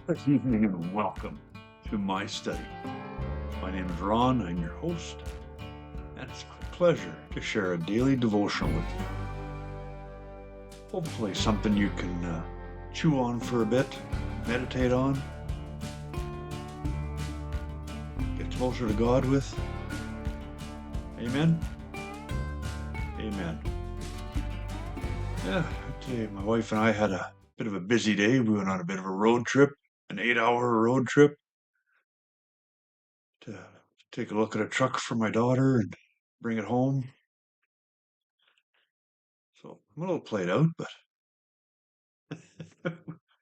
Good evening and welcome to my study. My name is Ron, I'm your host, and it's a pleasure to share a daily devotional with you. Hopefully, something you can chew on for a bit, meditate on, get closer to God with. Amen? Amen. Yeah, okay, my wife and I had a bit of a busy day. We went on a bit of a road trip, an 8-hour road trip to take a look at a truck for my daughter and bring it home. So I'm a little played out, but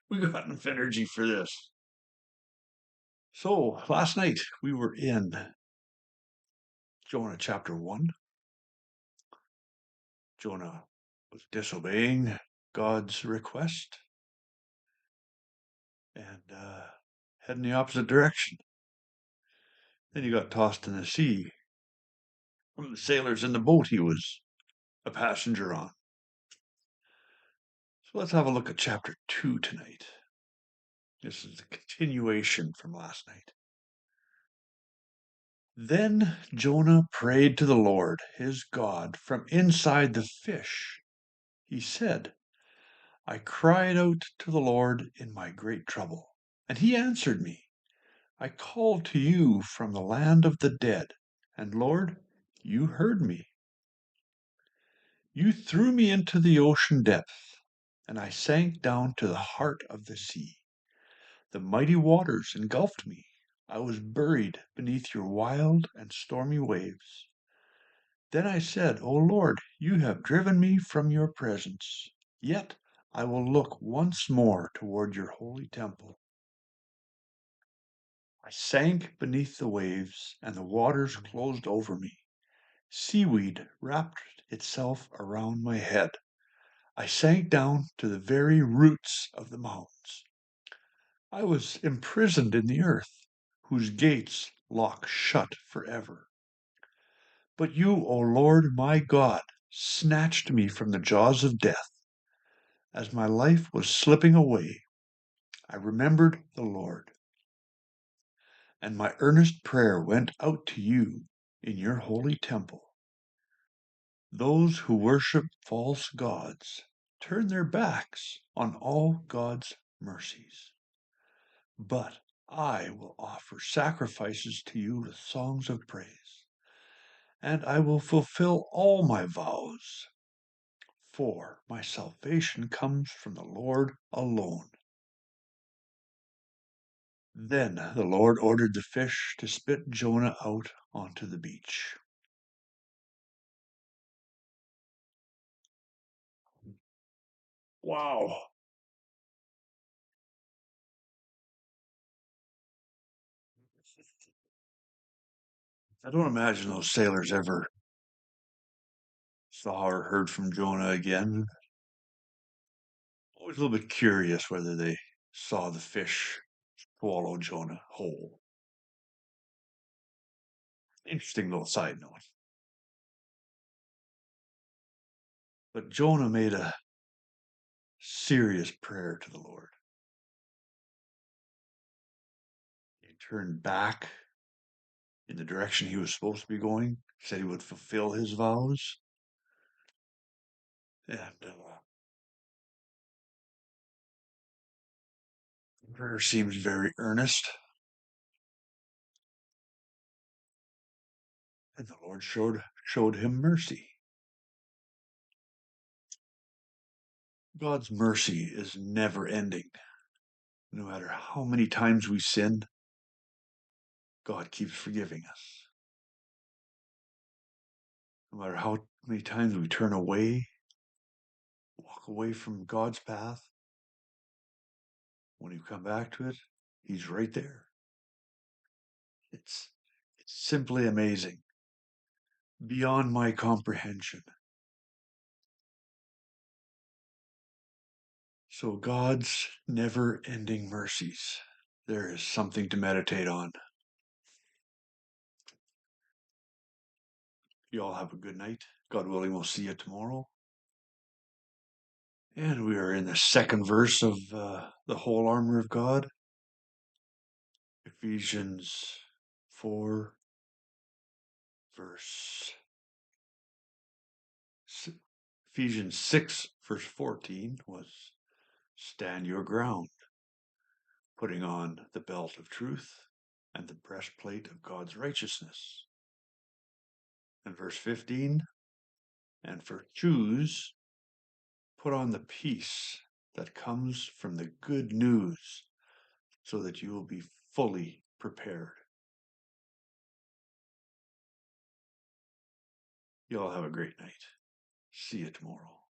we got enough energy for this. So last night we were in Jonah chapter 1. Jonah was disobeying God's request and heading the opposite direction. Then he got tossed in the sea from the sailors in the boat he was a passenger on. So let's have a look at chapter 2 tonight. This is the continuation from last night. Then Jonah prayed to the Lord, his God, from inside the fish. He said, I cried out to the Lord in my great trouble, and he answered me. I called to you from the land of the dead, and Lord, you heard me. You threw me into the ocean depth, and I sank down to the heart of the sea. The mighty waters engulfed me. I was buried beneath your wild and stormy waves. Then I said, O Lord, you have driven me from your presence. Yet I will look once more toward your holy temple. I sank beneath the waves, and the waters closed over me. Seaweed wrapped itself around my head. I sank down to the very roots of the mountains. I was imprisoned in the earth, whose gates lock shut forever. But you, O Lord my God, snatched me from the jaws of death. As my life was slipping away, I remembered the Lord, and my earnest prayer went out to you in your holy temple. Those who worship false gods turn their backs on all God's mercies. But I will offer sacrifices to you with songs of praise, and I will fulfill all my vows, for my salvation comes from the Lord alone. Then the Lord ordered the fish to spit Jonah out onto the beach. Wow. I don't imagine those sailors ever saw or heard from Jonah again. Always a little bit curious whether they saw the fish swallow Jonah whole. Interesting little side note. But Jonah made a serious prayer to the Lord. He turned back in the direction he was supposed to be going, said he would fulfill his vows. And prayer seems very earnest. And the Lord showed him mercy. God's mercy is never ending. No matter how many times we sin, God keeps forgiving us. No matter how many times we turn away, walk away from God's path, when you come back to it, He's right there. It's simply amazing, beyond my comprehension. So God's never-ending mercies, there is something to meditate on. You all have a good night. God willing, we'll see you tomorrow. And we are in the second verse of the whole armor of God. Ephesians 4, verse Ephesians 6, verse 14 was stand your ground, putting on the belt of truth and the breastplate of God's righteousness. And verse 15, and for shoes, put on the peace that comes from the good news so that you will be fully prepared. You all have a great night. See you tomorrow.